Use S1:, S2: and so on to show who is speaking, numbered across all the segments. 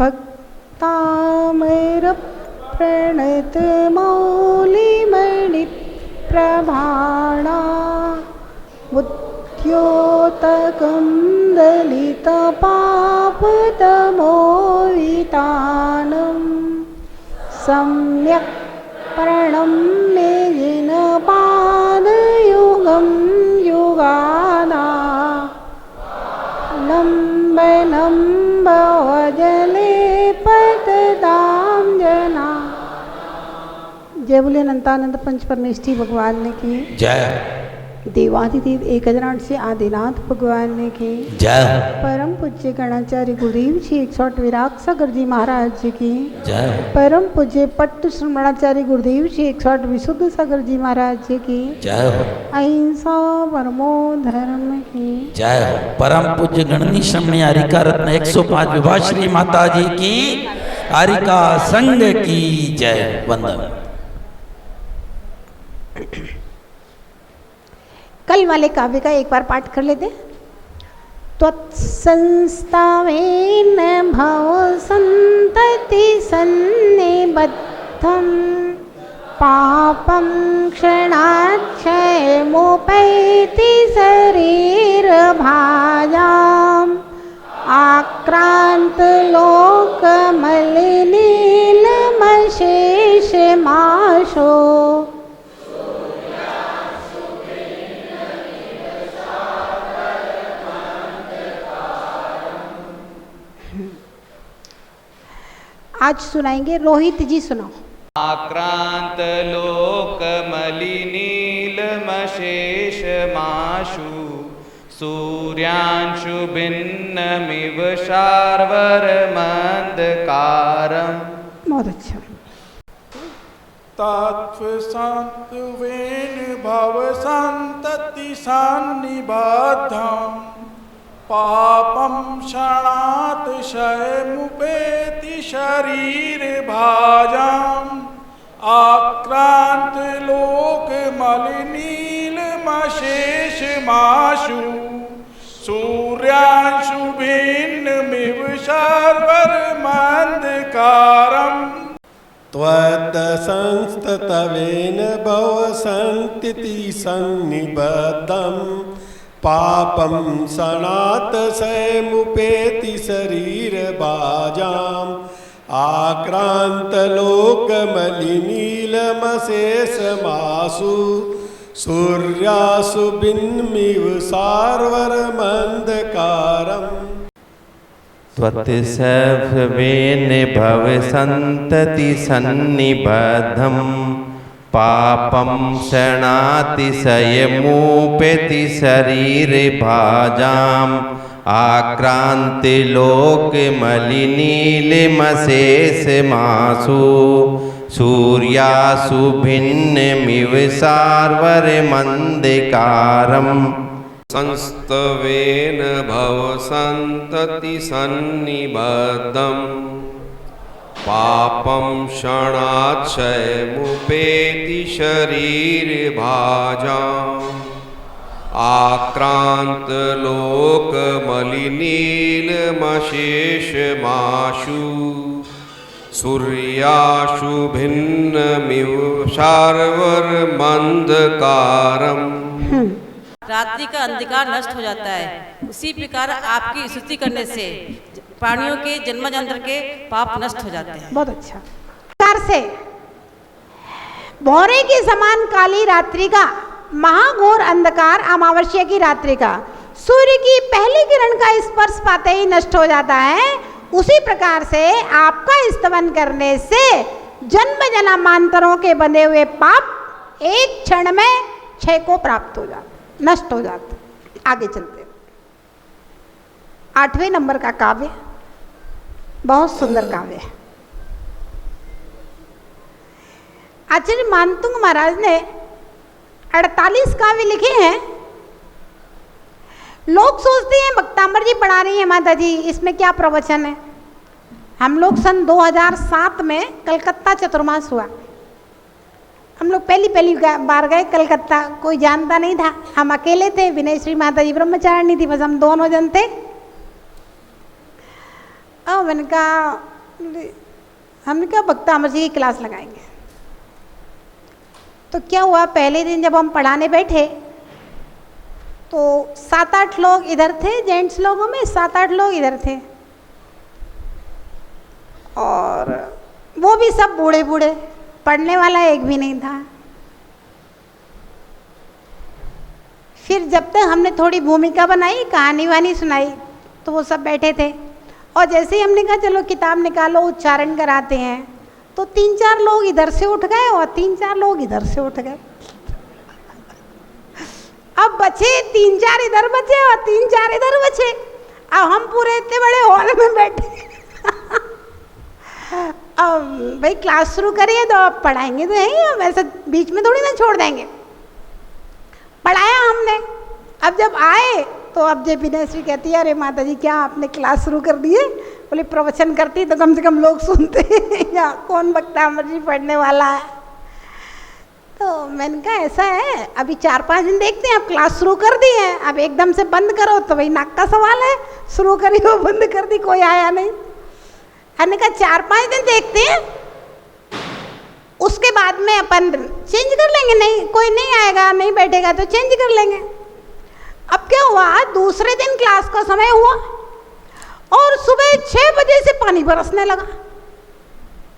S1: भक्तामर प्रणत मौलिमणि प्रभाणा उद्योतकुन्दलितपापतमोवितानं सम्यक् प्रणम्य जिनपादयुगं युगाना लम्बनं भवजले पततां जना। जय बोले अनंतानंद पंच परमेष्ठी भगवान ने की
S2: जय।
S1: देवाधिदेव एक हजार से आदिनाथ भगवान ने की
S2: जय।
S1: परम पूज्य गणाचार्य गुरुदेव जी 108 विराग सागर जी महाराज जी की
S2: जय।
S1: परम पूज्य पट्ट श्रमणाचार्य गुरुदेव जी 108 विशुद्ध सागर जी महाराज जी की
S2: जय हो।
S1: अहिंसा परमो धर्म की
S2: जय हो। परम पूज्य गणनी श्रमणी हरिका रत्न 105 विभाश्री माता जी की हरिका संघ की जय। वंदन।
S1: कल वाले काव्य का एक बार पाठ कर लेते। त्वत्संस्थावेन भव संतति सन्निबद्धं पापं क्षणाक्षयमुपैति शरीरभाजाम् आक्रान्तलोकमलिनीलमशेषमाशो आज सुनाएंगे रोहित जी, सुनाओ।
S3: आक्रांत लोक मलिनीलमशेषमाशु सूर्यांशु भिन्नमिव शार्वर मंदकारम्।
S1: बहुत अच्छा।
S4: तत्त्वसंतवेन भव संतति सन्निबद्धम् पापं क्षणात् क्षयमुपेति शरीरभाजाम् आक्रांत लोकमलिनीलमशेषमाशु सूर्यांशु भिन्नमिव शार्वर्मन्धकारम्।
S5: त्वत्संस्तवेन भव संतति सन्निबद्धं पापं क्षणात् क्षयमुपेति शरीरभाजाम् आक्रान्तलोकमलिनीलमशेषमाशु सूर्याशु भिन्नमिव शार्वर्मन्धकारम्।
S6: त्वत्संस्थावेन भव संतति सन्निबद्धं पापं क्षणातिशयमुपेति शरीरभाजाम् आक्रान्तिलोकमलिनीलमशेषमाशु सूर्याशु भिन्नमिव शार्वर्मन्धकारम्।
S7: संस्तवेन भव संतति सन्निबद्धं पापं क्षणात् क्षयमुपेति शरीरभाजाम् आक्रान्तलोकमलिनीलमशेषमाशु सूर्याशु भिन्नमिव शार्वर्मन्धकारम्।
S8: रात्रि का अंधकार नष्ट हो जाता है, उसी प्रकार आपकी स्तुति करने से प्राणियों के जन्मांतर के पाप नष्ट हो जाते हैं।
S1: बहुत अच्छा। प्रकार से भौरे के समान काली रात्रि का, महाघोर अंधकार अमावस्या की रात्रि का, सूर्य की पहली किरण का स्पर्श पाते ही नष्ट हो जाता है, उसी प्रकार से आपका स्तवन करने से जन्म जन्मांतरों के बंधे हुए पाप एक क्षण में क्षय को प्राप्त हो जाते, नष्ट हो जाते। आगे चलते। 8वें नंबर का काव्य बहुत सुंदर काव्य है। आचार्य मानतुंग महाराज ने 48 काव्य लिखे हैं। लोग सोचते हैं भक्तांबर जी पढ़ा रही है माता जी, इसमें क्या प्रवचन है। हम लोग सन 2007 में कलकत्ता चतुर्मास हुआ, हम लोग पहली बार गए कलकत्ता, कोई जानता नहीं था, हम अकेले थे, विनय श्री माता जी ब्रह्मचारिणी थी, बस हम दोनों जन थे। मैंने कहा, हमने कहा भक्तामर जी की क्लास लगाएंगे। तो क्या हुआ, पहले दिन जब हम पढ़ाने बैठे तो 7-8 लोग इधर थे, जेंट्स लोगों में 7-8 लोग इधर थे, और वो भी सब बूढ़े बूढ़े, पढ़ने वाला एक भी नहीं था। फिर जब तक हमने थोड़ी भूमिका बनाई, कहानी वानी सुनाई, तो वो सब बैठे थे, और जैसे ही हमने कहा चलो किताब निकालो उच्चारण कराते हैं, तो 3-4 लोग इधर से उठ गए और 3-4 लोग इधर से उठ गए। अब बचे 3-4 इधर बचे और 3-4 इधर बचे। अब हम पूरे इतने बड़े हॉल में बैठे अब भाई क्लास शुरू करिए तो आप पढ़ाएंगे तो है, हम ऐसे बीच में थोड़ी ना छोड़ देंगे। पढ़ाया हमने। अब जब आए तो अब जे पिनेश्री कहती है, अरे माता जी क्या आपने क्लास शुरू कर दी है? बोले प्रवचन करती तो कम से कम लोग सुनते या कौन भक्तामर जी पढ़ने वाला है। तो मैंने कहा ऐसा है, अभी 4-5 दिन देखते हैं, अब क्लास शुरू कर दी है, अब एकदम से बंद करो तो भाई नाक का सवाल है, शुरू करी हो बंद कर दी, कोई आया नहीं। हमने कहा 4-5 दिन देखते हैं, उसके बाद में अपन चेंज कर लेंगे, नहीं कोई नहीं आएगा नहीं बैठेगा तो चेंज कर लेंगे। अब क्या हुआ, दूसरे दिन क्लास का समय हुआ और सुबह 6 बजे से पानी बरसने लगा,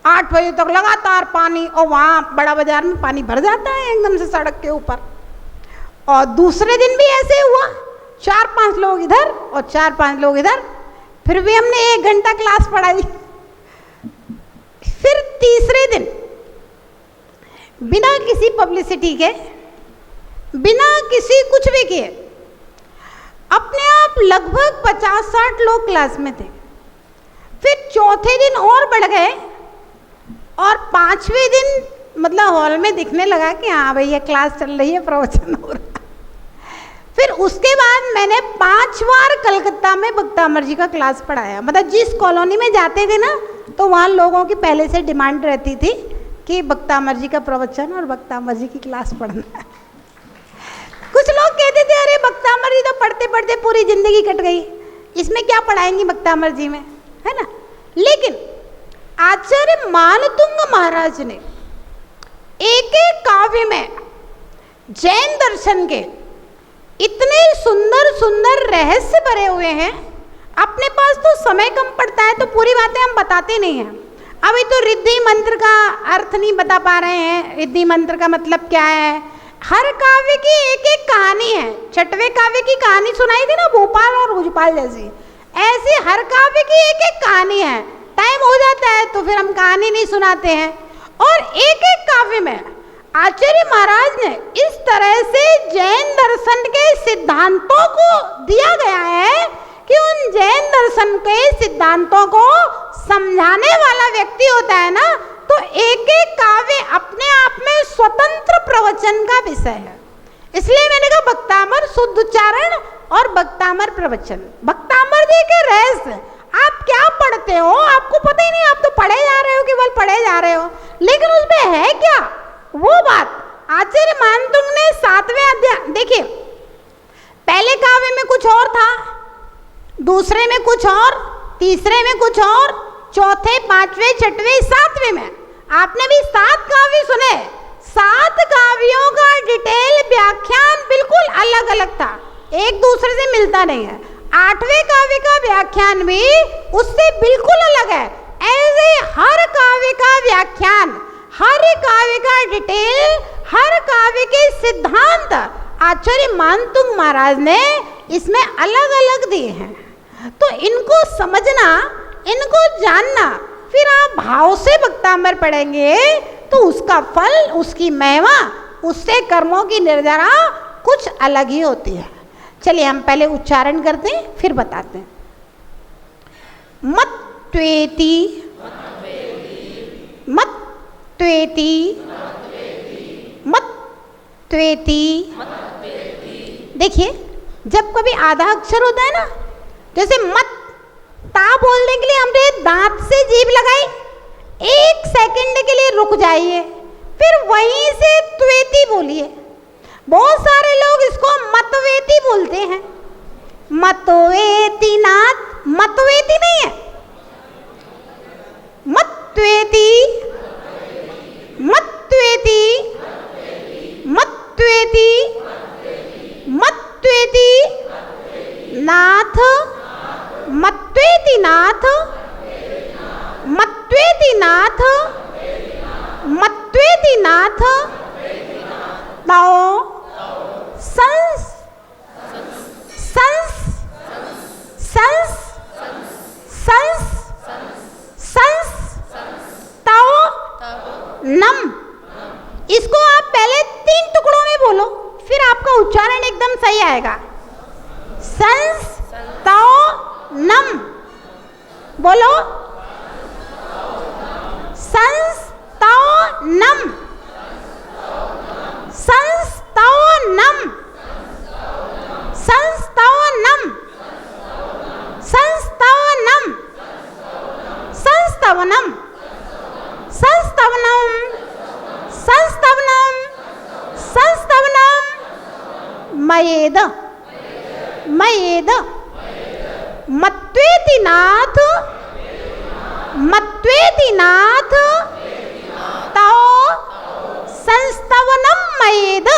S1: 8 बजे तक लगातार पानी, और वहाँ बड़ा बाजार में पानी भर जाता है एकदम से सड़क के ऊपर। और दूसरे दिन भी ऐसे हुआ, 4-5 लोग इधर और 4-5 लोग इधर, फिर भी हमने 1 घंटा क्लास पढ़ाई। फिर तीसरे दिन बिना किसी पब्लिसिटी के, बिना किसी कुछ भी किए, अपने आप लगभग 50-60 लोग क्लास में थे। फिर चौथे दिन और बढ़ गए और 5वें दिन मतलब हॉल में दिखने लगा कि हाँ भैया क्लास चल रही है, प्रवचन हो रहा है। फिर उसके बाद मैंने 5 बार कलकत्ता में भक्तामर जी का क्लास पढ़ाया। मतलब जिस कॉलोनी में जाते थे ना, तो वहाँ लोगों की पहले से डिमांड रहती थी कि भक्तामर जी का प्रवचन और भक्तामर जी की क्लास पढ़ना है। कुछ लोग कहते थे अरे भक्तामर जी तो पढ़ते पढ़ते पूरी जिंदगी कट गई, इसमें क्या पढ़ाएंगी भक्तामर जी में, है ना। लेकिन आचार्य मानतुंग महाराज ने एक एक काव्य में जैन दर्शन के इतने सुंदर सुंदर रहस्य भरे हुए हैं। अपने पास तो समय कम पड़ता है तो पूरी बातें हम बताते नहीं हैं। अभी तो रिद्धि मंत्र का अर्थ नहीं बता पा रहे हैं, रिद्धि मंत्र का मतलब क्या है। हर काव्य की एक एक कहानी है। 6वें काव्य की कहानी सुनाई थी ना, भोपाल और भुजपाल जैसी, ऐसी हर काव्य की एक एक कहानी है। टाइम हो जाता है तो फिर हम कहानी नहीं सुनाते हैं। और एक एक काव्य में आचार्य महाराज ने इस तरह से जैन दर्शन के सिद्धांतों को दिया गया है कि उन जैन दर्शन के सिद्धांतों को समझाने वाला व्यक्ति होता है ना, तो एक एक काव्य अपने आप में स्वतंत्र प्रवचन का विषय है। इसलिए मैंने कहा भक्तामर शुद्ध उच्चारण और भक्तामर प्रवचन। भक्तामर जी के रहस्य आप क्या पढ़ते हो, आपको पता ही नहीं, आप तो पढ़े जा रहे हो, केवल पढ़े जा रहे हो, लेकिन उसमें है क्या वो बात। आचार्य मानतुंग ने 7वें अध्याय, देखिए पहले काव्य में कुछ और था, दूसरे में कुछ और, तीसरे में कुछ और, चौथे, 5वें, 6वें, 7वें में आपने भी 7 काव्य सुने। 7 काव्यों का डिटेल व्याख्यान बिल्कुल अलग अलग था, एक दूसरे से मिलता नहीं है। 8वें काव्य का व्याख्यान भी उससे बिल्कुल अलग है। ऐसे हर काव्य का व्याख्यान, हर काव्य का डिटेल, हर काव्य के सिद्धांत आचार्य मानतुंग महाराज ने इसमें अलग अलग दिए हैं। तो इनको समझना, इनको जानना, फिर आप भाव से भक्तामर पढ़ेंगे तो उसका फल, उसकी महिमा, उससे कर्मों की निर्जरा कुछ अलग ही होती है। चलिए हम पहले उच्चारण करते हैं फिर बताते हैं। मत त्वेति, मत त्वेति, मत त्वेति। देखिए जब कभी आधा अक्षर होता है ना, जैसे मत, ता बोलने के लिए हमने दांत से जीभ लगाई, 1 सेकंड के लिए रुक जाइए, फिर वहीं से त्वेति बोलिए। बहुत सारे लोग इसको मतवेति बोलते हैं। मतवेति नाथ, मतवेति नहीं है, मत्वेति मत्वेति मत्वेति मत्वेति नाथ मत्वेति नाथ मत्वेति नाथ मत्वेति नाथ ताओ संस संस संस संस संस ताओ नम। इसको आप पहले 3 टुकड़ों में बोलो, फिर आपका उच्चारण एकदम सही आएगा। संस ताओ नम बोलो। संस ताओ नम संस ताओ नम संस ताओ नम संस ताओ नम संस्तवनम संस्तवनम संस्तवनम संस्तवनम मयेद मयेद मत्वेति नाथ मत्वेति नाथ ताओ संस्तवनम मयेद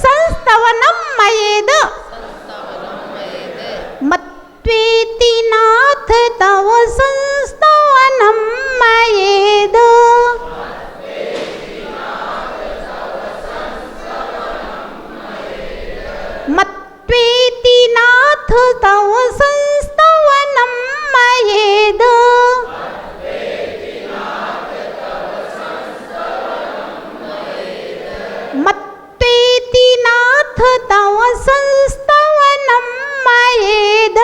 S1: संस्तवनम मयेद मत्वेति नाथ तव संस्तवनम मयेद मत्वेति नाथ तव संस्तवनम मयेद मत्वेति नाथ तव संस्तवनम मयेद।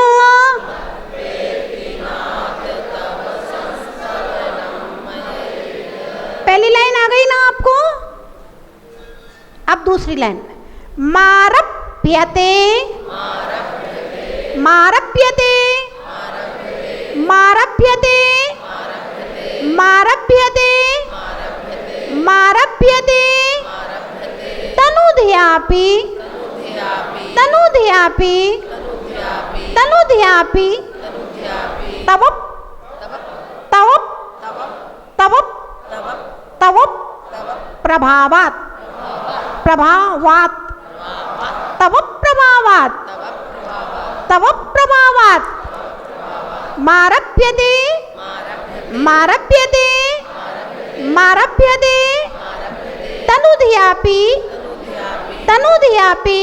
S1: पहली लाइन आ गई ना आपको। अब दूसरी लाइन मारप्यते मारप्यते मारप्यते मारप्यते मारप्यते तनुध्यापि तनुध्यापि तनुध्यापि तवप तवप तवप तवप प्रभावात् प्रभावात् तवप प्रभावात् तवप प्रभावात् मारप्यते मारप्यते मारप्यते तनुध्यापि तनुध्यापि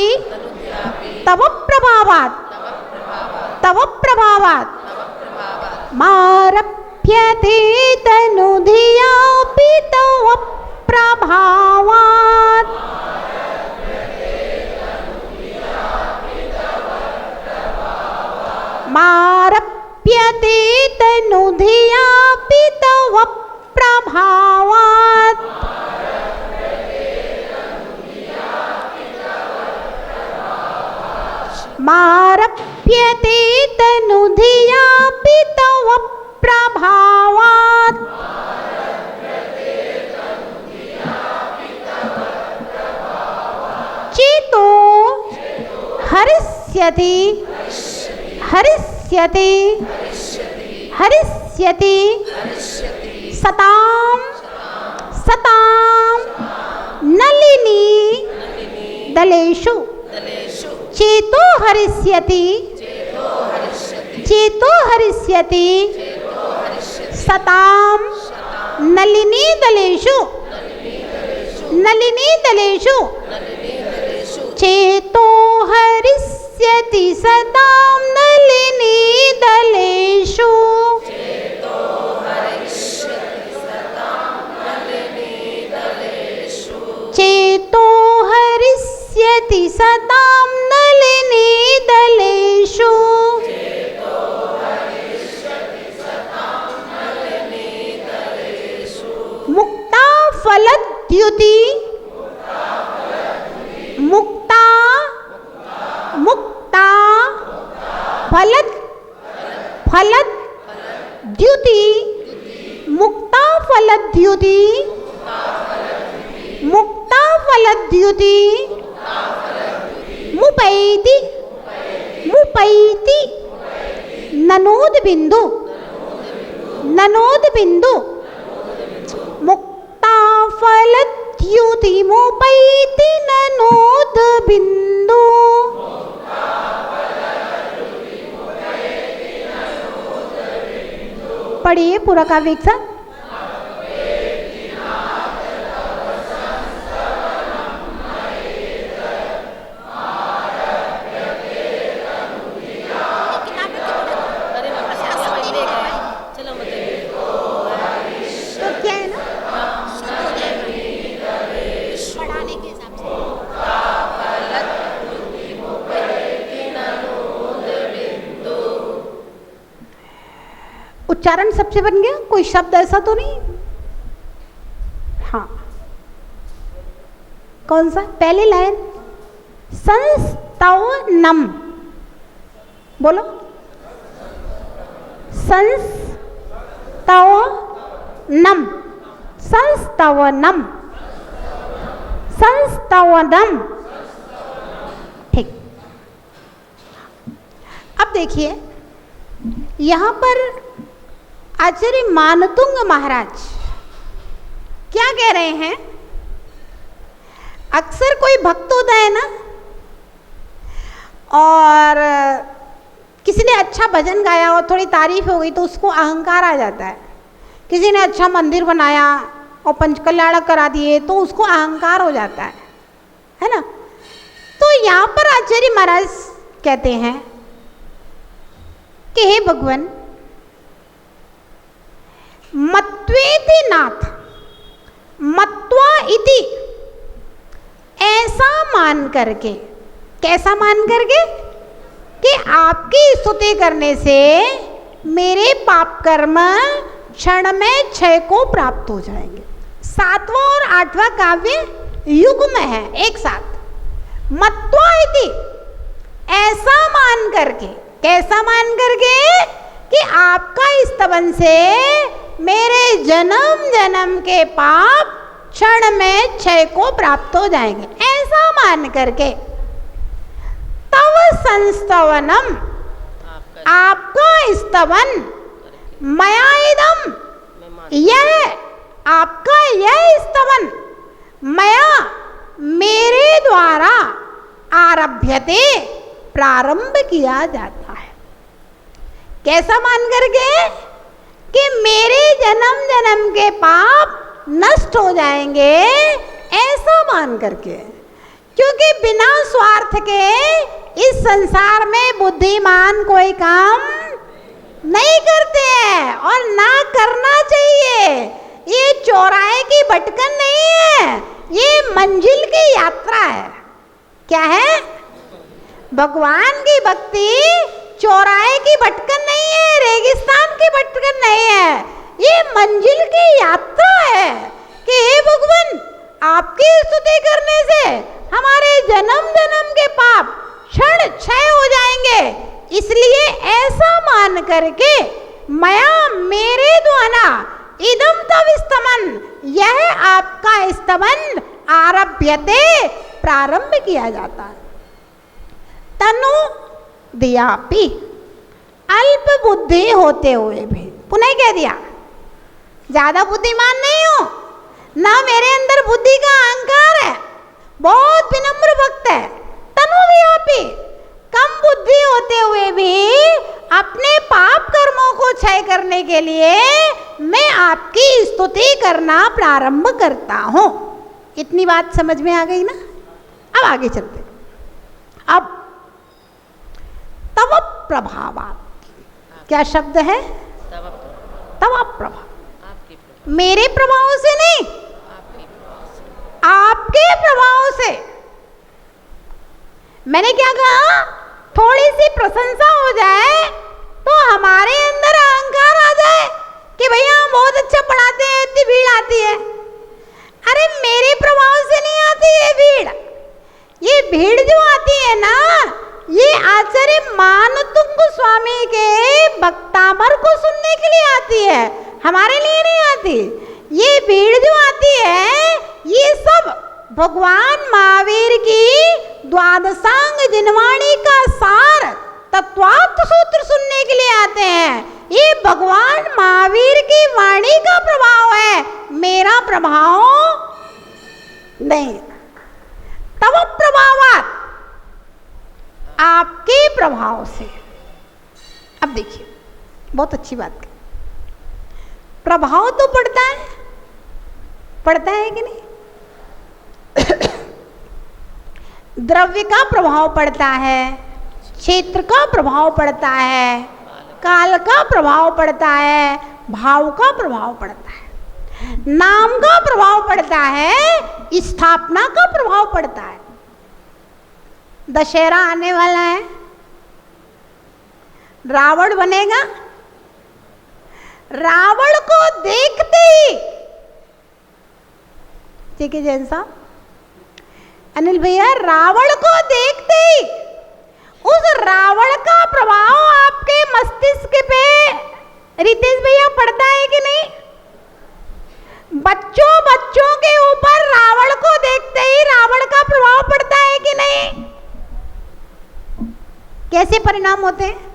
S1: तव प्रभावात् तव प्रभावात् मारप्यते तनुध्यापि तव प्रभावात् मारप्यते तनुध्यापि तव प्रभावात् मारप्यते तनुध्यापि तव प्रभावात् चेतो हरिष्यति हरिष्यति हरिष्यति सतां सतां नलिनी दलेषु चेतो हरिष्यति चेतो हरिष्यति सतां नलिनी दलेषु नलिनी दलेषु चेतो हरिष्यति सतां नलिनी दलेषु चेतो हरिष्यति सतां नलिनी दलेषु मुक्ता फलद्युति मुक्ता मुक्ता फलद फलद द्युति मुक्ता फलद्युति मुक्ता फलद्युति मुपैति मुपैति ननोद बिंदु ननोद बिंदु मुक्ता फलद्युतिमुपैति ननोद बिंदु पढ़िए पूरा काव्य एक साथ। उच्चारण सबसे बन गया, कोई शब्द ऐसा तो नहीं? हाँ, कौन सा? पहली लाइन संस्तवनम, बोलो संस्तवनम, संस्तवनम, संस्तवनम। ठीक। अब देखिए यहां पर आचार्य मानतुंग महाराज क्या कह रहे हैं? अक्सर कोई भक्त होता है ना, और किसी ने अच्छा भजन गाया और थोड़ी तारीफ हो गई तो उसको अहंकार आ जाता है। किसी ने अच्छा मंदिर बनाया और पंचकल्याणक करा दिए तो उसको अहंकार हो जाता है ना। तो यहाँ पर आचार्य महाराज कहते हैं कि हे भगवान, मत्वेति नाथ, मत्वा इति, ऐसा मान करके, कैसा मान करके कि आपकी स्तुति करने से मेरे पाप कर्म क्षण में क्षय को प्राप्त हो जाएंगे। 7वां और 8वां काव्य युग्म है एक साथ। मत्वा इति, ऐसा मान करके, कैसा मान करके कि आपका स्तवन से मेरे जन्म जन्म के पाप क्षण में क्षय को प्राप्त हो जाएंगे, ऐसा मान करके। तव संस्तवनम, आपका स्तवन, मया इदम, यह आपका यह स्तवन, मया मेरे द्वारा आरभ्यते, प्रारंभ किया जाता है। कैसा मान करके कि मेरे जन्म जन्म के पाप नष्ट हो जाएंगे, ऐसा मान करके। क्योंकि बिना स्वार्थ के इस संसार में बुद्धिमान कोई काम नहीं करते हैं और ना करना चाहिए। ये चौराहे की भटकन नहीं है, ये मंजिल की यात्रा है। क्या है? भगवान की भक्ति चौराहे की भटकन नहीं है, रेगिस्तान की भटकन नहीं है, ये मंजिल की यात्रा है कि हे भगवान, आपकी स्तुति करने से हमारे जन्म जन्म के पाप क्षण क्षय हो जाएंगे। इसलिए ऐसा मान करके मया मेरे द्वारा इदम तव स्तवन, यह आपका स्तवन आरभ्यते, प्रारंभ किया जाता है। तनु दियापि, अल्प बुद्धि होते हुए भी, पुनः कह दिया ज्यादा बुद्धिमान नहीं हो ना, मेरे अंदर बुद्धि का अहंकार है, बहुत विनम्र भक्त है। तनु दियापि, कम बुद्धि होते हुए भी अपने पाप कर्मों को क्षय करने के लिए मैं आपकी स्तुति करना प्रारंभ करता हूं। इतनी बात समझ में आ गई ना? अब आगे चलते। अब तव प्रभावात्, क्या शब्द है? तव प्रभाव, मेरे प्रभाव से नहीं, आपके प्रभाव से। मैंने क्या कहा? थोड़ी सी प्रशंसा हो जाए तो हमारे अंदर अहंकार आ जाए कि भैया हम बहुत अच्छा पढ़ाते हैं, इतनी भीड़ आती है। अरे मेरे प्रभाव से नहीं आती ये भीड़, ये भीड़ जो आती है ना, ये आचार्य मानतुंग स्वामी के भक्तामर को सुनने के लिए आती है, हमारे लिए नहीं आती। ये भीड़ जो आती है, ये सब भगवान महावीर की द्वादशांग जिनवाणी का सार तत्वार्थ सूत्र सुनने के लिए आते हैं। ये भगवान महावीर की वाणी का प्रभाव है, मेरा प्रभाव नहीं। तब प्रभावात, आपके प्रभाव से। अब देखिए, बहुत अच्छी बात है, प्रभाव तो पड़ता है कि नहीं? द्रव्य का प्रभाव पड़ता है, क्षेत्र का प्रभाव पड़ता है, काल का प्रभाव पड़ता है, भाव का प्रभाव पड़ता है, नाम का प्रभाव पड़ता है, स्थापना का प्रभाव पड़ता है। दशहरा आने वाला है, रावण बनेगा। रावण को देखते ही, ठीक है जैन साहब, अनिल भैया, रावण को देखते ही उस रावण का प्रभाव आपके मस्तिष्क पे, रितेश भैया, पड़ता है कि नहीं? बच्चों के ऊपर रावण को देखते ही रावण का प्रभाव पड़ता है कि नहीं? कैसे परिणाम होते हैं?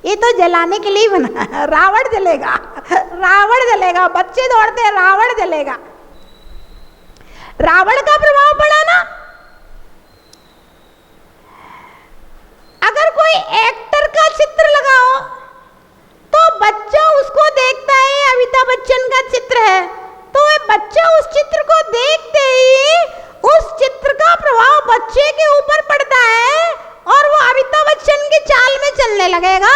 S1: ये तो जलाने के लिए बना है, रावण जलेगा, रावण जलेगा, बच्चे दौड़ते हैं, रावण जलेगा। रावण का प्रभाव पड़ा ना। अगर कोई एक्टर का चित्र लगाओ तो बच्चा उसको देखता है, अमिताभ बच्चन का चित्र है तो वह बच्चा उस चित्र को देखते ही उस चित्र का प्रभाव बच्चे के ऊपर पड़ता है और वो अमिताभ बच्चन की चाल में चलने लगेगा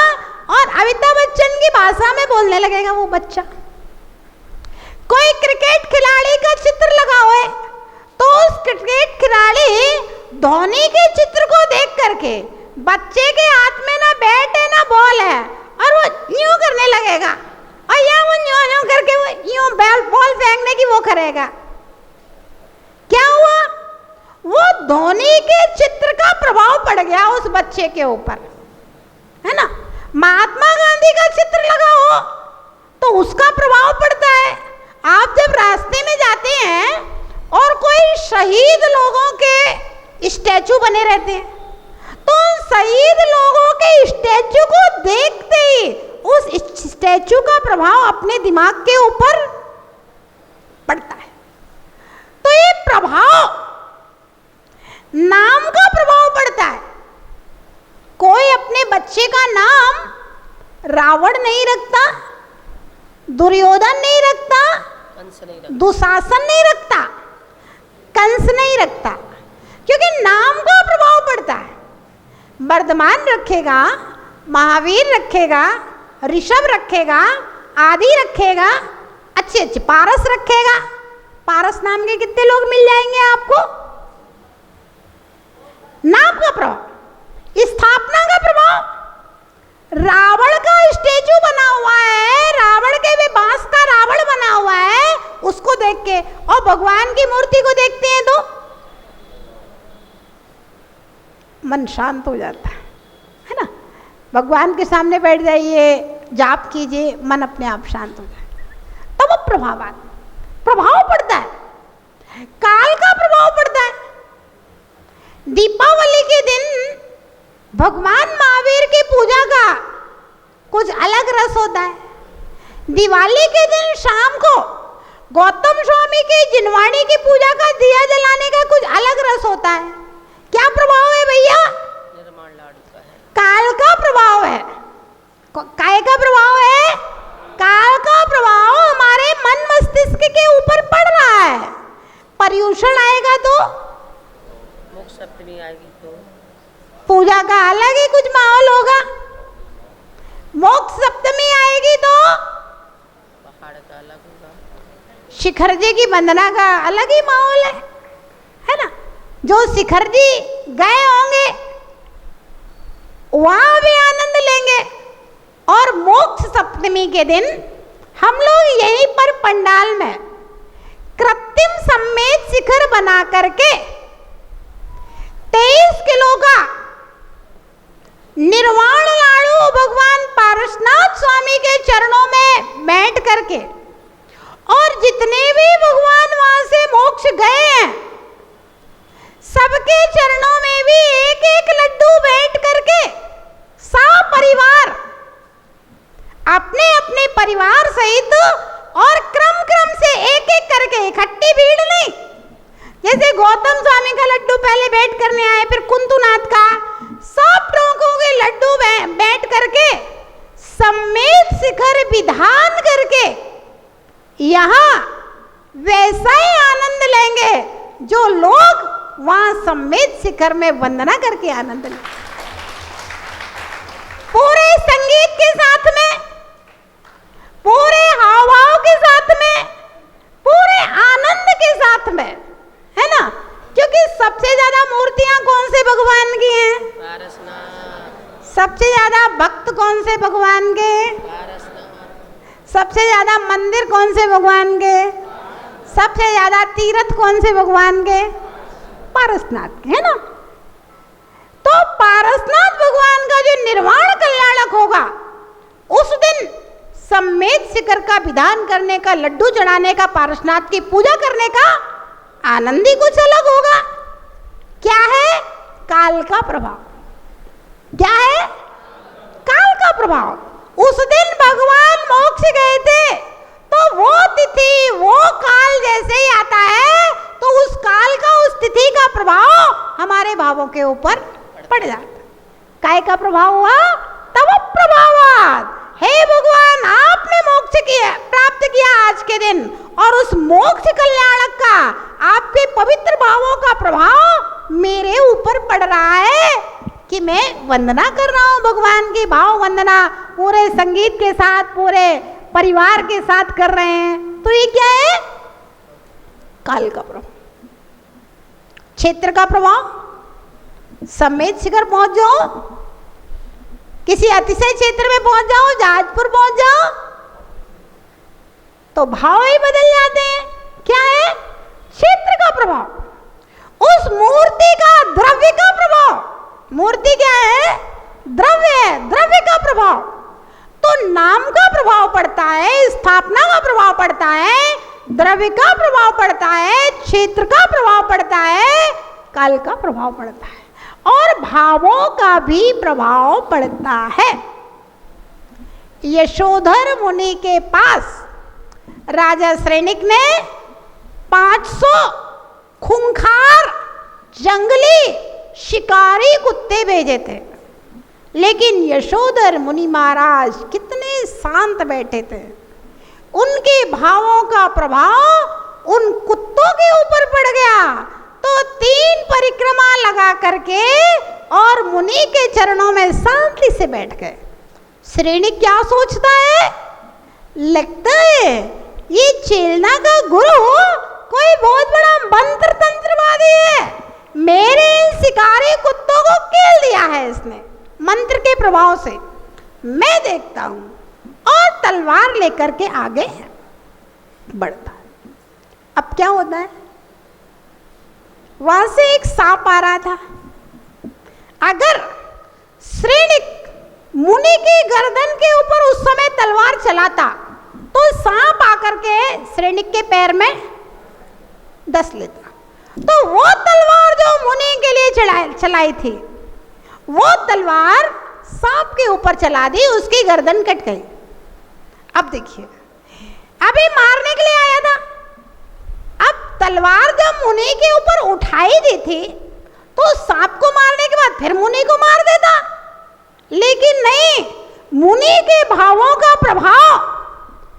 S1: और अमिताभ बच्चन की भाषा में बोलने लगेगा वो बच्चा। कोई क्रिकेट खिलाड़ी का चित्र लगाओ है तो उस क्रिकेट खिलाड़ी धोनी के चित्र को देख करके बच्चे के हाथ में ना बैट है ना बॉल है और वो यूं करने लगेगा और या वो यूं करके वो यूं बॉल फेंकने की वो करेगा। क्या हुआ? वो धोनी के चित्र का प्रभाव पड़ गया उस बच्चे के ऊपर, है ना। महात्मा गांधी का चित्र लगाओ तो उसका प्रभाव पड़ता है। आप जब रास्ते में जाते हैं और कोई शहीद लोगों के स्टैचू बने रहते हैं तो शहीद लोगों के स्टैचू को देखते ही उस स्टैचू का प्रभाव अपने दिमाग के ऊपर पड़ता है। तो ये प्रभाव, नाम का प्रभाव पड़ता है। कोई अपने बच्चे का नाम रावण नहीं रखता, दुर्योधन नहीं रखता, दुशासन नहीं रखता, कंस नहीं रखता, क्योंकि नाम का प्रभाव पड़ता है। वर्धमान रखेगा, महावीर रखेगा, ऋषभ रखेगा, आदि रखेगा, अच्छे अच्छे पारस रखेगा। पारस नाम के कितने लोग मिल जाएंगे आपको? नाम का प्रभाव, स्थापना का प्रभाव। रावण का स्टेचू बना हुआ है, रावण के वे बांस का रावण बना हुआ है, उसको देख के और भगवान की मूर्ति को देखते हैं तो मन शांत हो जाता है ना। भगवान के सामने बैठ जाइए, जाप कीजिए, मन अपने आप शांत हो जाता है। तब वो प्रभाव पड़ता है, काल का प्रभाव पड़ता है। दीपावली के दिन भगवान महावीर की पूजा का कुछ अलग रस होता है। दिवाली के दिन शाम को गौतम स्वामी की जिनवाणी की पूजा का दिया जलाने का कुछ अलग रस होता है। क्या प्रभाव है भैया? काल का प्रभाव है। काय का प्रभाव है? काल का प्रभाव हमारे मन मस्तिष्क के ऊपर पड़ रहा है। पर्यूषण आएगा तो
S8: मोक्ष सप्तमी आएगी तो
S1: पूजा का अलग ही कुछ माहौल होगा। मोक्ष सप्तमी आएगी तो
S8: पहाड़ का अलग होगा,
S1: शिखर जी की वंदना का अलग ही माहौल है ना। जो शिखर जी गए होंगे वहां भी आनंद लेंगे। और मोक्ष सप्तमी के दिन हम लोग यहीं पर पंडाल में कृत्रिम सम्मेद शिखर बना करके 23 किलो का निर्वाण लाडू भगवान पारसनाथ स्वामी के चरणों में बैठ करके, और जितने भी भगवान वहां से मोक्ष गए हैं सबके चरणों में भी एक एक लड्डू बैठ करके परिवार अपने अपने परिवार सहित और क्रम क्रम से एक एक करके, इकट्ठी भीड़ नहीं। जैसे गौतम स्वामी का लड्डू पहले बैठ करने आए, फिर कुंतुनाथ का, सब लोगों के लड्डू बैठ करके सम्मेद शिखर विधान करके यहाँ वैसा ही आनंद लेंगे जो लोग वहां सम्मेद शिखर में वंदना करके आनंद लेंगे। पूरे संगीत के साथ में, पूरे हाव भाव के साथ में, पूरे आनंद के साथ में, है ना। क्योंकि सबसे ज्यादा मूर्तियां कौन से भगवान की हैं? सबसे ज्यादा भक्त कौन से भगवान के? सबसे ज्यादा मंदिर कौन से भगवान के? सबसे ज्यादा तीर्थ कौन से भगवान के? पारसनाथ के, है ना। तो पारसनाथ भगवान का जो निर्वाण कल्याणक होगा, उस दिन सम्मेद शिखर का विधान करने का, लड्डू चढ़ाने का, पारसनाथ की पूजा करने का आनंद ही कुछ अलग होगा। क्या है? काल का प्रभाव। क्या है? काल का प्रभाव। उस दिन भगवान मोक्ष गए थे, तो वो तिथि, वो काल जैसे ही आता है, तो उस काल का, उस तिथि का प्रभाव हमारे भावों के ऊपर पड़ जाता। काय का प्रभाव हुआ? तब प्रभावात। हे भगवान, आपने मोक्ष किया, प्राप्त किया आज के दिन, और उस मोक्ष कल्याणक का, आपके पवित्र भावों का प्रभाव मेरे ऊपर पड़ रहा है कि मैं वंदना कर रहा हूं भगवान की। भाव वंदना पूरे संगीत के साथ, पूरे परिवार के साथ कर रहे हैं। तो ये क्या है? काल का प्रभाव। क्षेत्र का प्रभाव। सम्मेद शिखर पहुंच जाओ, किसी अतिशय क्षेत्र में पहुंच जाओ, जहाजपुर पहुंच जाओ, तो भाव ही बदल जाते हैं। क्या है? क्षेत्र का प्रभाव। उस मूर्ति का, द्रव्य का प्रभाव। मूर्ति क्या है? द्रव्य है, द्रव्य का प्रभाव। तो नाम का प्रभाव पड़ता है, स्थापना का प्रभाव पड़ता है, द्रव्य का प्रभाव पड़ता है, क्षेत्र का प्रभाव पड़ता है, काल का प्रभाव पड़ता है, और भावों का भी प्रभाव पड़ता है। यशोधर मुनि के पास राजा श्रेणिक ने 500 खूंखार जंगली शिकारी कुत्ते भेजे थे, लेकिन यशोधर मुनि महाराज कितने शांत बैठे थे। उनके भावों का प्रभाव उन कुत्तों के ऊपर पड़ गया, तो 3 परिक्रमा लगा करके और मुनि के चरणों में शांति से बैठ गए। श्रेणी क्या सोचता है? लगता है ये चेलना का गुरु कोई बहुत बड़ा मंत्र तंत्रवादी है, मेरे इन शिकारी कुत्तों को खेल दिया है इसने मंत्र के प्रभाव से। मैं देखता हूं, और तलवार लेकर के आगे बढ़ता है। अब क्या होता है? वहां से एक सांप आ रहा था। अगर श्रेणिक मुनि की गर्दन के ऊपर उस समय तलवार चलाता, तो सांप आकर के श्रेणिक के पैर में डस लेता। तो वो तलवार जो मुनि के लिए चलाई थी, वो तलवार सांप के ऊपर चला दी, उसकी गर्दन कट गई। अब देखिए, अभी मारने के लिए आया था, अब तलवार जब मुनि के ऊपर उठाई दी थी, तो सांप को मारने के बाद फिर मुनि को मार देता, लेकिन नहीं, मुनि के भावों का प्रभाव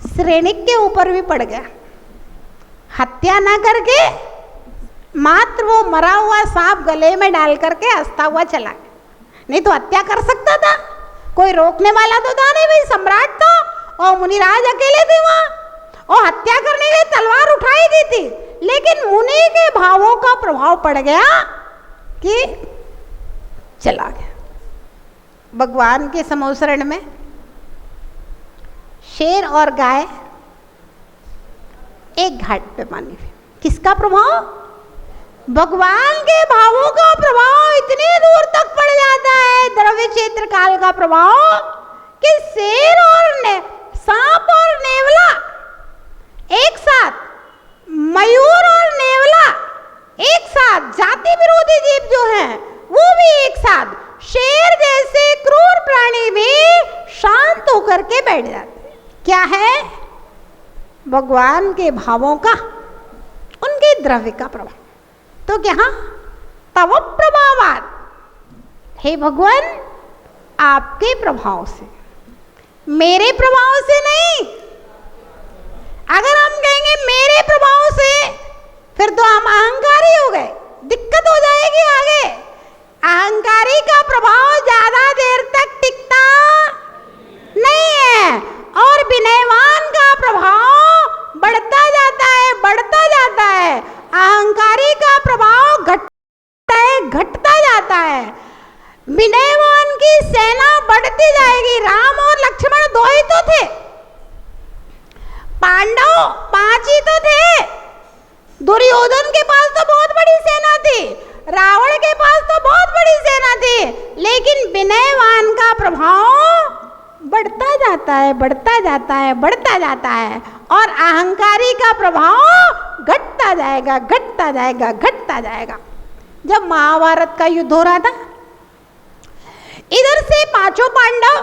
S1: श्रेणिक के ऊपर भी पड़ गया। हत्या ना करके मात्र वो मरा हुआ सांप गले में डाल करके हंसता हुआ चला गया। नहीं तो हत्या कर सकता था, कोई रोकने वाला तो था नहीं, भाई सम्राट था और मुनिराज अकेले थे वहां, और हत्या करने के तलवार उठाई दी थी, लेकिन मुनि के भावों का प्रभाव पड़ गया कि चला गया। भगवान के समोसरण में शेर और गाय एक घाट पे पानी में, किसका प्रभाव? भगवान के भावों का प्रभाव इतनी दूर तक पड़ जाता है, द्रव्य क्षेत्र काल का प्रभाव, कि शेर और सांप और नेवला एक साथ, मयूर और नेवला एक साथ, जाति विरोधी क्या है? भगवान के भावों का, उनके द्रव्य का प्रभाव। तो क्या? तव प्रभावात, हे भगवान आपके प्रभाव से, मेरे प्रभाव से नहीं। अगर हम कहेंगे मेरे प्रभाव से, फिर तो हम अहंकारी हो गए, दिक्कत हो जाएगी आगे। अहंकारी का प्रभाव ज्यादा देर तक टिकता नहीं है, और विनयवान का प्रभाव बढ़ता जाता है, बढ़ता जाता है। अहंकारी का प्रभाव घटता जाता है। विनयवान की सेना बढ़ती जाएगी। राम और लक्ष्मण 2 ही तो थे, पांडव 5 ही तो थे। दुर्योधन के पास तो बहुत बड़ी सेना थी, रावण के पास तो बहुत बड़ी सेना थी, लेकिन विनयवान का प्रभाव बढ़ता जाता है, बढ़ता जाता है, बढ़ता जाता है, और अहंकारी का प्रभाव घटता जाएगा, घटता जाएगा, घटता जाएगा। जब महाभारत का युद्ध हो रहा था, इधर से 5 पांडव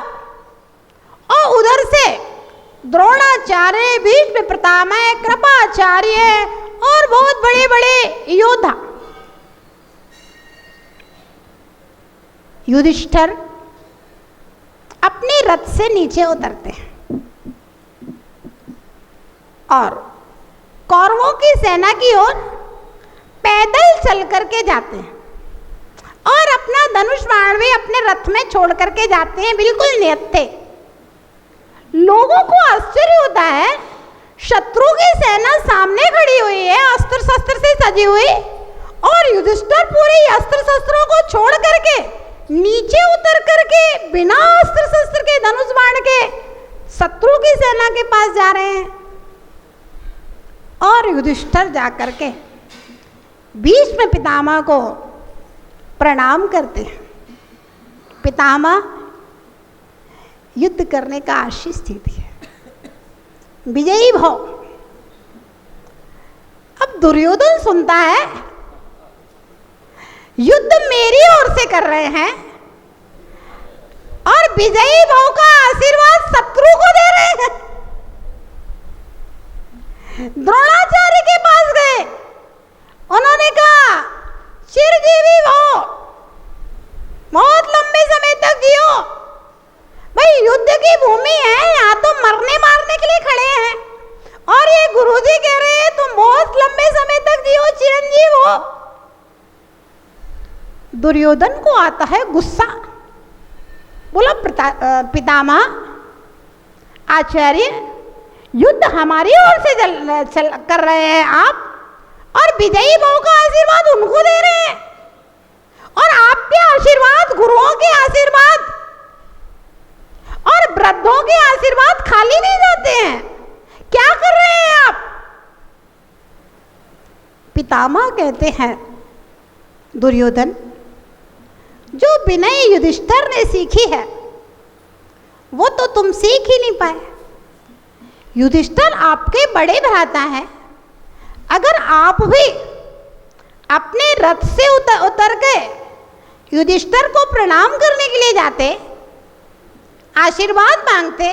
S1: और उधर से द्रोणाचार्य, भीष्म पितामह, कृपाचार्य और बहुत बड़े बड़े योद्धा। युधिष्ठिर अपने रथ से नीचे उतरते हैं और कौरवों की सेना की ओर पैदल चल करके जाते हैं, और अपना धनुष बाण भी अपने रथ में छोड़ करके जाते हैं, बिल्कुल नियत थे। लोगों को आश्चर्य होता है, शत्रु की सेना सामने खड़ी हुई है, अस्त्र शस्त्र से सजी हुई, और युधिष्ठिर पूरे अस्त्र शस्त्रों को छोड़ करके नीचे उतर करके बिना अस्त्र शस्त्र के, धनुष बाण के, शत्रु की सेना के पास जा रहे हैं। और युधिष्ठिर जा करके भीष्म पितामह को प्रणाम करते हैं। पितामह, युद्ध करने का आशीष दीजिए, विजयी भव। अब दुर्योधन सुनता है युद्ध मेरी ओर से कर रहे हैं और विजयी भव का आशीर्वाद शत्रु को दे रहे हैं। द्रोणाचार्य के पास गए, उन्होंने कहा चिरजीवी भव, बहुत लंबे समय तक जियो। भाई युद्ध की भूमि है, यहाँ तो मरने मारने के लिए खड़े हैं, और ये गुरुजी कह रहे हैं तुम बहुत लंबे समय तक जियो, चिरंजीव हो। दुर्योधन को आता है गुस्सा, बोला पितामह, आचार्य, युद्ध हमारी ओर से कर रहे हैं आप, और विजयी भव का आशीर्वाद उनको दे रहे हैं, और आपके आशीर्वाद, गुरुओं के आशीर्वाद और वृद्धों के आशीर्वाद खाली नहीं जाते हैं, क्या कर रहे हैं आप? पितामह कहते हैं, दुर्योधन, जो विनय युधिष्ठिर ने सीखी है वो तो तुम सीख ही नहीं पाए। युधिष्ठिर आपके बड़े भ्राता हैं, अगर आप भी अपने रथ से उतर गए युधिष्ठिर को प्रणाम करने के लिए जाते, आशीर्वाद मांगते,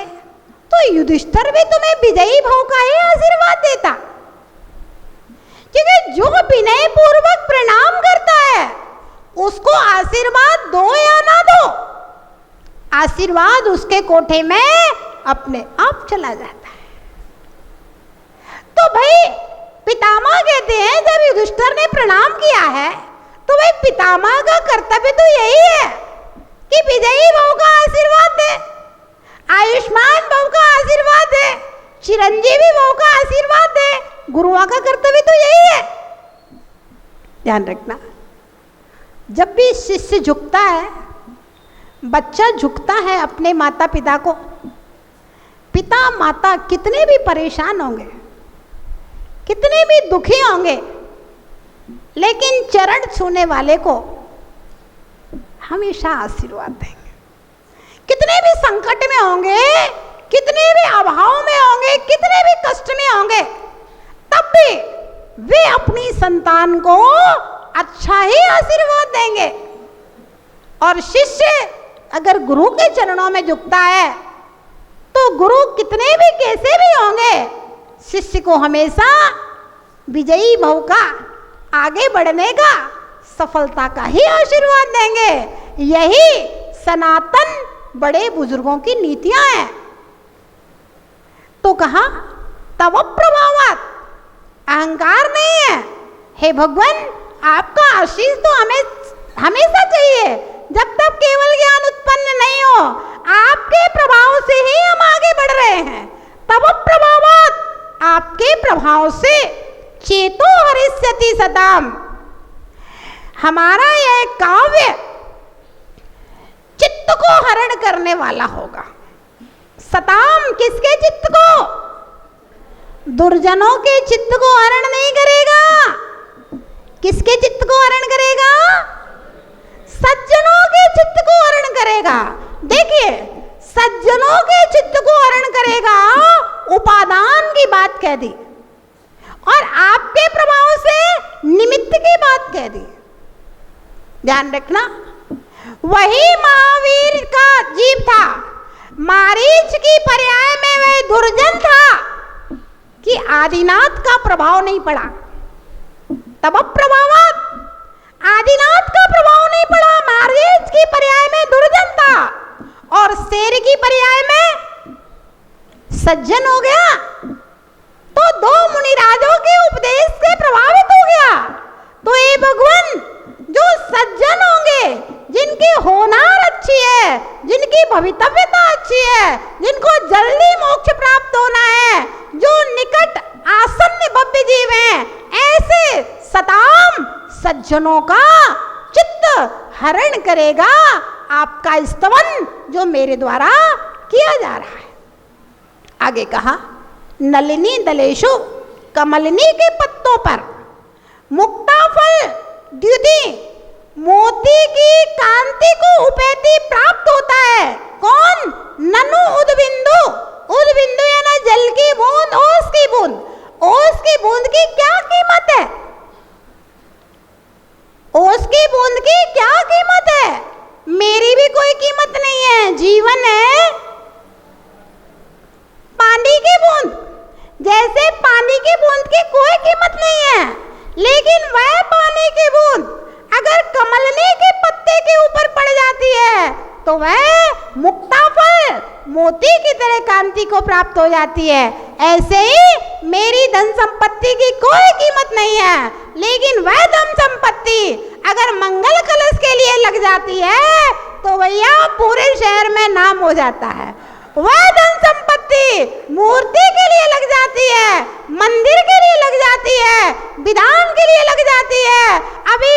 S1: तो युधिष्ठिर भी तुम्हें विजयी भव का ही आशीर्वाद देता। क्योंकि जो विनय पूर्वक प्रणाम करता है उसको आशीर्वाद दो या ना दो, आशीर्वाद उसके कोठे में अपने आप चला जाता है। तो भाई पितामह कहते हैं जब युधिष्ठिर ने प्रणाम किया है तो भाई पितामह का कर्तव्य तो यही है कि विजयी भव का आशीर्वाद दे, आयुष्मान भव का आशीर्वाद दे, चिरंजीवी भव का आशीर्वाद दे। गुरुओं का कर्तव्य तो यही है। ध्यान रखना, जब भी शिष्य झुकता है, बच्चा झुकता है अपने माता पिता को, पिता माता कितने भी परेशान होंगे, कितने भी दुखी होंगे, लेकिन चरण छूने वाले को हमेशा आशीर्वाद देंगे। कितने भी संकट में होंगे, कितने भी अभाव में होंगे, कितने भी कष्ट में होंगे, तब भी वे अपनी संतान को अच्छा ही आशीर्वाद देंगे। और शिष्य अगर गुरु के चरणों में झुकता है तो तो गुरु कितने भी कैसे भी होंगे, शिष्य को हमेशा विजयी भव का, आगे बढ़ने का, सफलता का ही आशीर्वाद देंगे। यही सनातन बड़े बुजुर्गों की नीतियां हैं। तो कहा तव प्रभावात, अहंकार नहीं है। हे भगवान, आपका आशीष तो हमें हमेशा चाहिए, जब तक केवल ज्ञान उत्पन्न नहीं हो। आपके प्रभाव से ही हम आगे बढ़ रहे हैं। तव प्रभावात, आपके प्रभाव से चेतो हरिष्यति सदाम, हमारा यह काव्य चित्त को हरण करने वाला होगा। सताम, किसके चित्त को? दुर्जनों के चित्त को हरण नहीं करेगा। किसके चित्त को हरण करेगा? सज्जनों के चित्त को हरण करेगा। देखिए, सज्जनों के चित्त को हरण करेगा, उपादान की बात कह दी, और आपके प्रभाव से निमित्त की बात कह दी। ध्यान रखना, वही महावीर का जीव था, मारीच की पर्याय में वह दुर्जन था कि आदिनाथ का प्रभाव नहीं पड़ा। तब प्रभावात, आदिनाथ का प्रभाव नहीं पड़ा। मारीच की पर्याय में दुर्जन था और शेर की पर्याय में सज्जन हो गया। तो दो मुनिराजों के उपदेश से प्रभावित हो गया। तो ये भगवान, जो सज्जन होंगे, जिनकी होनार अच्छी है, जिनकी भवितव्यता अच्छी है, जिनको जल्दी मोक्ष प्राप्त होना है, जो निकट आसन्न भव्य जीव हैं, ऐसे सताम सज्जनों का चित्त हरण करेगा आपका स्तवन, जो मेरे द्वारा किया जा रहा है। आगे कहा, नलिनी दलेशु, कमलिनी के पत्तों पर मुक्ता फल द्युति, मोती की कांति को उपेति प्राप्त होता है। कौन? ननु उदबिंदु, उदबिंदु या ना जल की बूंद, ओस की बूंद। ओस की बूंद की क्या कीमत है? ओस की बूंद की क्या कीमत है? मेरी भी कोई कीमत नहीं है। जीवन है पानी की बूंद, जैसे पानी की बूंद की कोई कीमत नहीं है, लेकिन वह पानी की बूंद अगर कमलनी के पत्ते के ऊपर पड़ जाती है तो वह मुक्ता फल मोती की तरह कांति को प्राप्त हो जाती है। ऐसे ही मेरी धन संपत्ति की कोई कीमत नहीं है, लेकिन वह धन संपत्ति अगर मंगल कलश के लिए लग जाती है तो भैया पूरे शहर में नाम हो जाता है। वह धन संपत्ति मूर्ति के लिए लग जाती है, मंदिर के लिए लग जाती है, विधान के लिए लग जाती है। अभी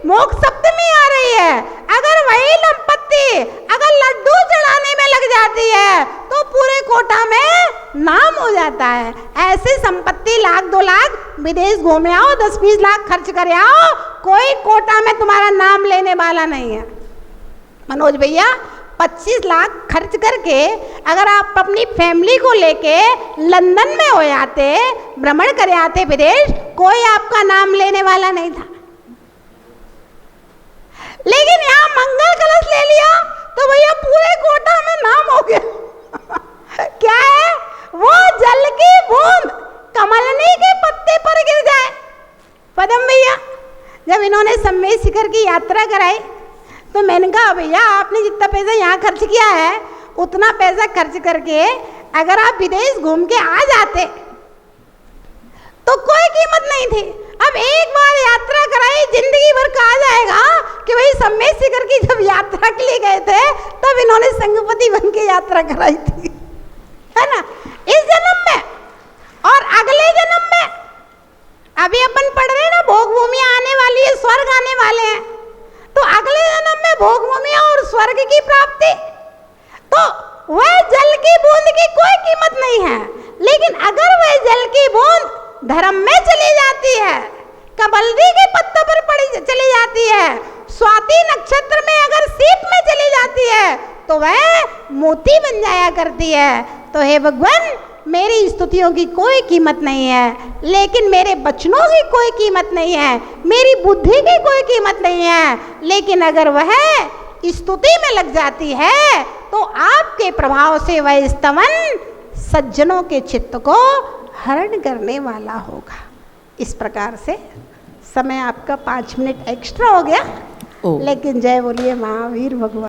S1: मोक्ष सप्तमी आ रही है, अगर वही संपत्ति अगर लड्डू चढ़ाने में लग जाती है तो पूरे कोटा में नाम हो जाता है। ऐसे संपत्ति 1,00,000 2 लाख विदेश घूमे आओ, 10-20 लाख खर्च कर आओ, कोई कोटा में तुम्हारा नाम लेने वाला नहीं है। मनोज भैया, 25 लाख खर्च करके अगर आप अपनी फैमिली को लेके लंदन में हो जाते, भ्रमण कर आते विदेश, कोई आपका नाम लेने वाला नहीं था। लेकिन यहाँ मंगल कलश ले लिया तो भैया पूरे कोटा में नाम हो गया। क्या है? वो जल की बूंद कमलनी के पत्ते पर गिर जाए। पदम भैया, जब इन्होंने सम्मेद शिखर की यात्रा कराई तो मैंने कहा भैया आपने जितना पैसा यहाँ खर्च किया है, उतना पैसा खर्च करके अगर आप विदेश घूम के आ जाते तो कोई कीमत नहीं थी। अब एक बार यात्रा कराई, जिंदगी भर कहा जाएगा कि भाई सम्मेद शिखर की जब यात्रा के लिए गए थे तब इन्होंने संगपति बन के यात्रा कराई थी, है ना? इस जन्म में और अगले जन्म में अभी अपन पढ़ रहे हैं ना, भोग भूमि आने वाली है, स्वर्ग आने वाले हैं, तो अगले जन्म में भोग भूमि और स्वर्ग की प्राप्ति। तो वह जल की बूंद की कोई कीमत नहीं है, लेकिन अगर वह जल की बूंद धर्म में चली जाती है, कमलनी के पत्तों पर पड़ी चली जाती है, स्वाति नक्षत्र में अगर सीप में चली जाती है तो वह मोती बन जाया करती है। तो हे भगवान, मेरी स्तुतियों की कोई कीमत नहीं है, लेकिन मेरे वचनों की कोई कीमत नहीं है, मेरी बुद्धि की कोई कीमत नहीं है, लेकिन अगर वह स्तुति में लग जाती है तो आपके प्रभाव से वह स्तवन सज्जनों के चित्त को हरण करने वाला होगा। इस प्रकार से समय आपका 5 मिनट एक्स्ट्रा हो गया, लेकिन जय बोलिए महावीर भगवान।